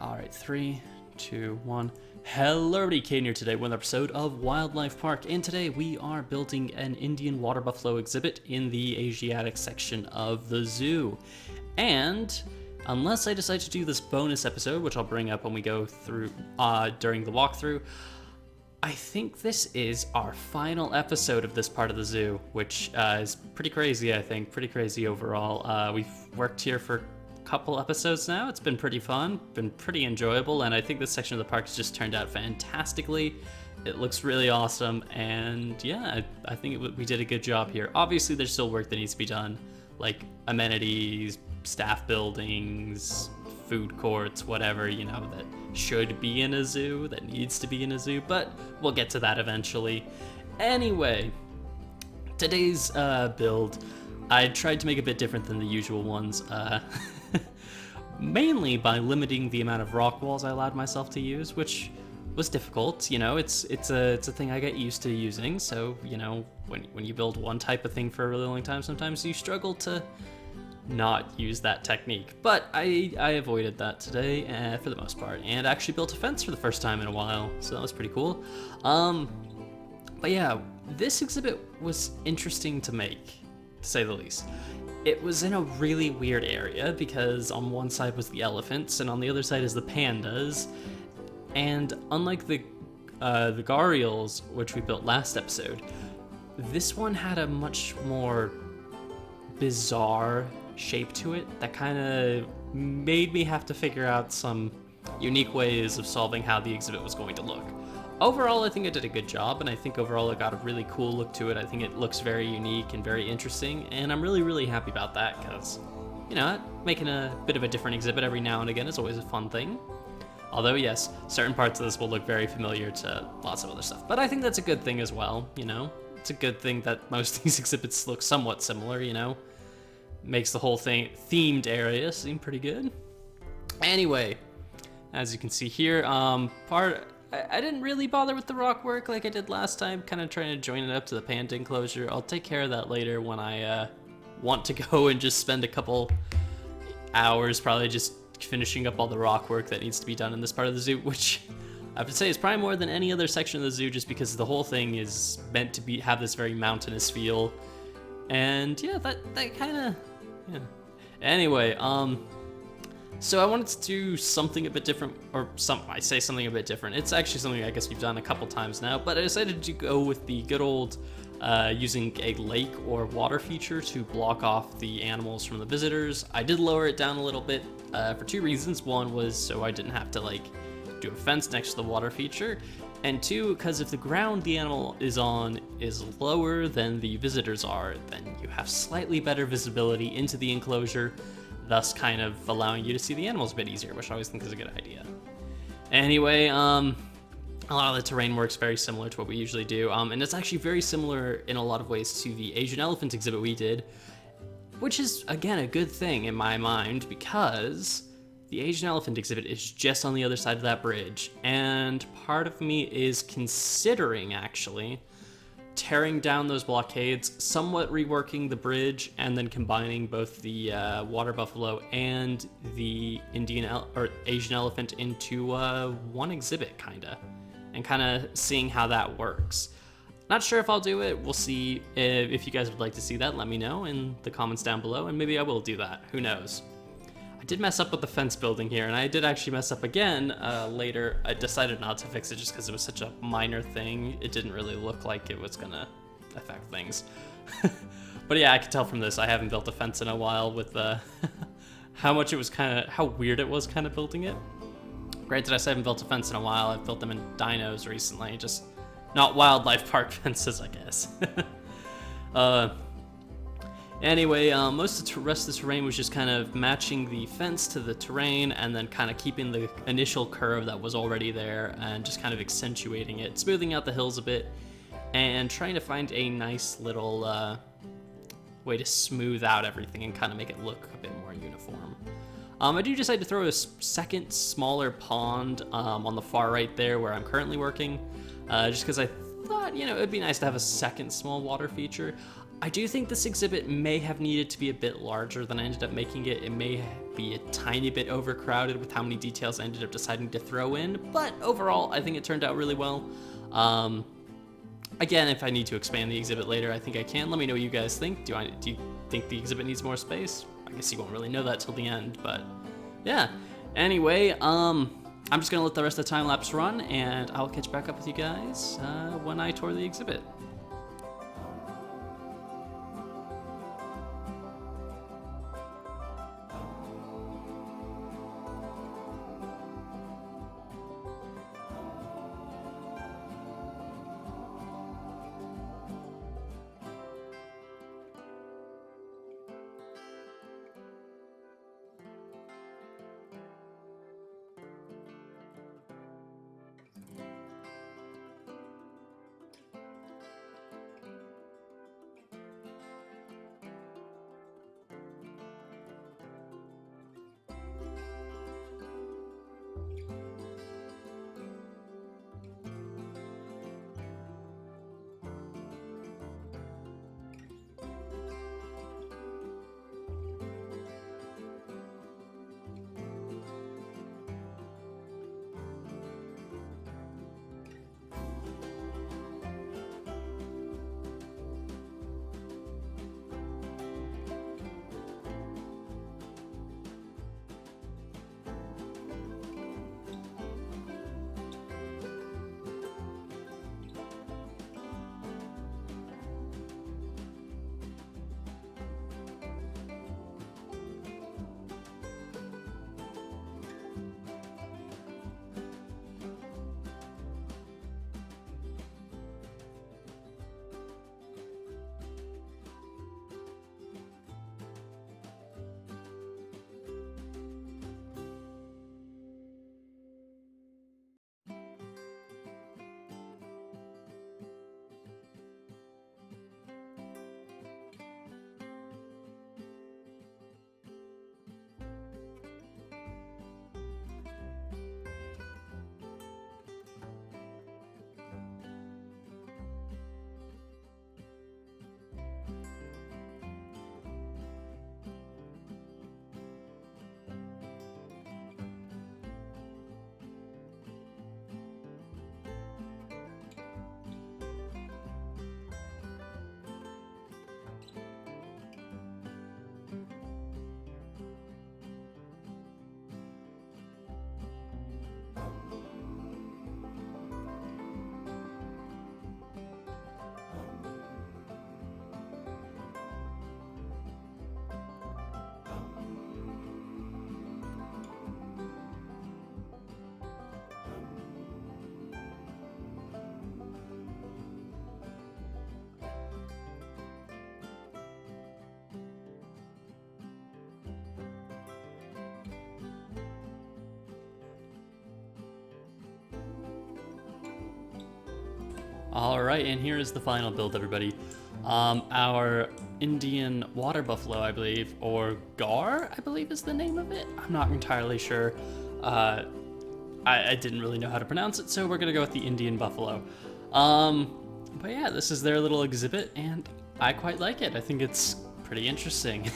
All right, 3, 2, 1. Hello, everybody. Caden here today with an episode of Wildlife Park, and today we are building an Indian water buffalo exhibit in the Asiatic section of the zoo. And unless I decide to do this bonus episode, which I'll bring up when we go through during the walkthrough, I think this is our final episode of this part of the zoo, which is pretty crazy, I think. Pretty crazy overall. We've worked here for a couple episodes now. It's been pretty fun, been pretty enjoyable, and I think this section of the park has just turned out fantastically. It looks really awesome, and yeah, I think we did a good job here. Obviously, there's still work that needs to be done, like amenities, staff buildings, food courts, whatever, you know, that should be in a zoo, that needs to be in a zoo, but we'll get to that eventually. Anyway, today's build, I tried to make a bit different than the usual ones, mainly by limiting the amount of rock walls I allowed myself to use, which was difficult. You know, it's a thing I get used to using, so, you know, when you build one type of thing for a really long time, sometimes you struggle to not use that technique, but I avoided that today for the most part, and actually built a fence for the first time in a while, so that was pretty cool. But yeah, this exhibit was interesting to make, to say the least. It was in a really weird area because on one side was the elephants and on the other side is the pandas, and unlike the gharials, which we built last episode, this one had a much more bizarre shape to it that kind of made me have to figure out some unique ways of solving how the exhibit was going to look. Overall, I think I did a good job, and I think overall it got a really cool look to it. I think it looks very unique and very interesting, and I'm really happy about that because, you know, making a bit of a different exhibit every now and again is always a fun thing. Although, yes, certain parts of this will look very familiar to lots of other stuff, but I think that's a good thing as well, you know? It's a good thing that most of these exhibits look somewhat similar, you know? Makes the whole thing themed area seem pretty good. Anyway, as you can see here, I didn't really bother with the rock work like I did last time, kind of trying to join it up to the panda enclosure. I'll take care of that later when I want to go and just spend a couple hours probably just finishing up all the rock work that needs to be done in this part of the zoo, which I have to say is probably more than any other section of the zoo, just because the whole thing is meant to have this very mountainous feel. And yeah, that kind of, yeah. Anyway, so I wanted to do something a bit different, or I say something a bit different. It's actually something I guess we've done a couple times now, but I decided to go with the good old using a lake or water feature to block off the animals from the visitors. I did lower it down a little bit for two reasons. One was so I didn't have to like do a fence next to the water feature, and two, because if the ground the animal is on is lower than the visitors are, then you have slightly better visibility into the enclosure, thus kind of allowing you to see the animals a bit easier, which I always think is a good idea. Anyway, a lot of the terrain works very similar to what we usually do, and it's actually very similar in a lot of ways to the Asian elephant exhibit we did, which is, again, a good thing in my mind, because the Asian elephant exhibit is just on the other side of that bridge, and part of me is considering, actually, tearing down those blockades, somewhat reworking the bridge, and then combining both the water buffalo and the Asian elephant into one exhibit, and kind of seeing how that works. Not sure if I'll do it. We'll see. If you guys would like to see that, let me know in the comments down below, and maybe I will do that. Who knows? I did mess up with the fence building here, and I did actually mess up again later. I decided not to fix it just because it was such a minor thing. It didn't really look like it was gonna affect things. But yeah, I can tell from this I haven't built a fence in a while with how weird it was kind of building it. Granted, I said I haven't built a fence in a while. I've built them in dinos recently, just not wildlife park fences, I guess. Anyway, most of the rest of the terrain was just kind of matching the fence to the terrain and then kind of keeping the initial curve that was already there and just kind of accentuating it, smoothing out the hills a bit, and trying to find a nice little way to smooth out everything and kind of make it look a bit more uniform. I do decide to throw a second smaller pond on the far right there where I'm currently working, just because I thought, you know, it would be nice to have a second small water feature. I do think this exhibit may have needed to be a bit larger than I ended up making it. It may be a tiny bit overcrowded with how many details I ended up deciding to throw in, but overall I think it turned out really well. Again, if I need to expand the exhibit later, I think I can. Let me know what you guys think. Do you think the exhibit needs more space? I guess you won't really know that till the end, but yeah. Anyway, I'm just gonna let the rest of the time lapse run, and I'll catch back up with you guys when I tour the exhibit. All right, and here is the final build, everybody. Our Indian water buffalo, I believe, or Gaur, I believe is the name of it. I'm not entirely sure. I didn't really know how to pronounce it, so we're gonna go with the Indian buffalo. But yeah, this is their little exhibit, and I quite like it. I think it's pretty interesting.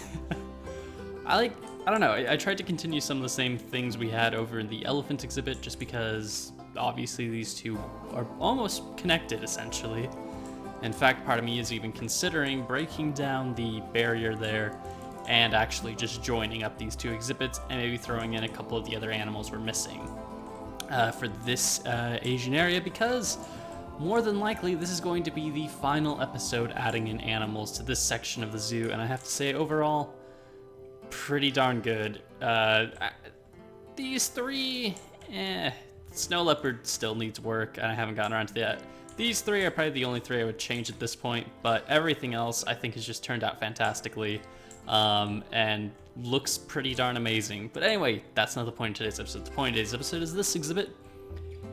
I don't know, I tried to continue some of the same things we had over in the elephant exhibit, just because obviously these two are almost connected, essentially. In fact, part of me is even considering breaking down the barrier there and actually just joining up these two exhibits and maybe throwing in a couple of the other animals we're missing for this Asian area, because more than likely this is going to be the final episode adding in animals to this section of the zoo, and I have to say overall, pretty darn good. These three, Snow Leopard still needs work, and I haven't gotten around to that. These three are probably the only three I would change at this point, but everything else I think has just turned out fantastically, and looks pretty darn amazing. But anyway, that's not the point of today's episode. The point of today's episode is this exhibit,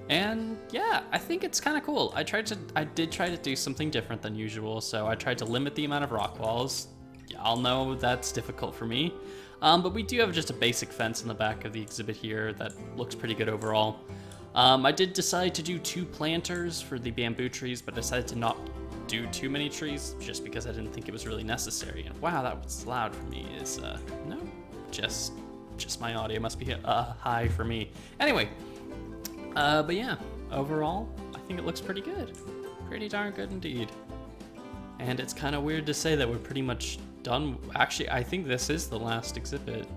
and yeah, I think it's kind of cool. I did try to do something different than usual, so I tried to limit the amount of rock walls. Y'all know that's difficult for me, but we do have just a basic fence in the back of the exhibit here that looks pretty good overall. I did decide to do 2 planters for the bamboo trees, but decided to not do too many trees just because I didn't think it was really necessary. And wow, that was loud for me. No, just just my audio must be high for me. Anyway, but yeah, overall, I think it looks pretty good. Pretty darn good indeed. And it's kind of weird to say that we're pretty much done. Actually, I think this is the last exhibit.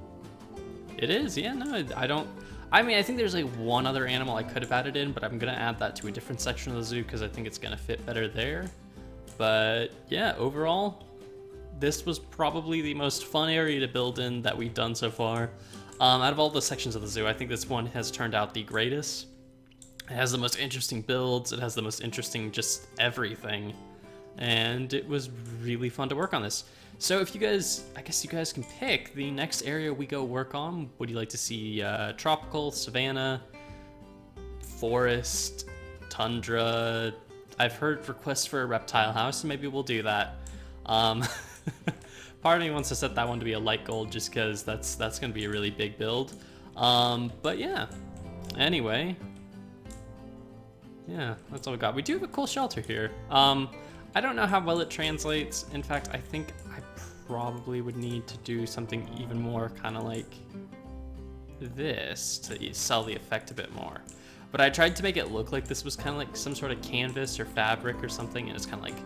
It is, yeah, no, I mean, I think there's like one other animal I could have added in, but I'm gonna add that to a different section of the zoo because I think it's gonna fit better there. But yeah, overall, this was probably the most fun area to build in that we've done so far. Out of all the sections of the zoo, I think this one has turned out the greatest. It has the most interesting builds, it has the most interesting just everything. And it was really fun to work on this. So if you guys, I guess you guys can pick the next area we go work on. Would you like to see tropical, savanna, forest, tundra? I've heard requests for a reptile house, so maybe we'll do that. Part of me wants to set that one to be a light gold just because that's going to be a really big build. But yeah, anyway. Yeah, that's all we got. We do have a cool shelter here. I don't know how well it translates. In fact, I think I probably would need to do something even more kind of like this to sell the effect a bit more. But I tried to make it look like this was kind of like some sort of canvas or fabric or something, and it's kind of like,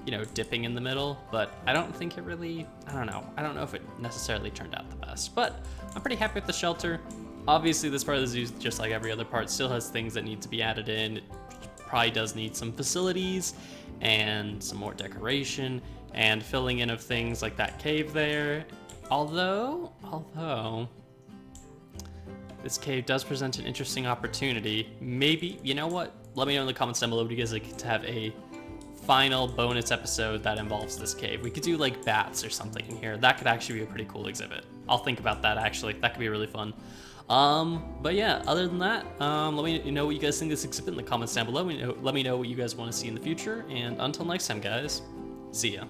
you know, dipping in the middle. But I don't think it really, I don't know if it necessarily turned out the best. But I'm pretty happy with the shelter. Obviously, this part of the zoo, just like every other part, still has things that need to be added in. It probably does need some facilities and some more decoration and filling in of things like that cave there. Although this cave does present an interesting opportunity. Maybe, you know what? Let me know in the comments down below. Would you guys like to have a final bonus episode that involves this cave? We could do like bats or something in here. That could actually be a pretty cool exhibit. I'll think about that actually. That could be really fun. But yeah, other than that, let me know what you guys think of this exhibit in the comments down below. Let me know what you guys want to see in the future. And until next time, guys, see ya.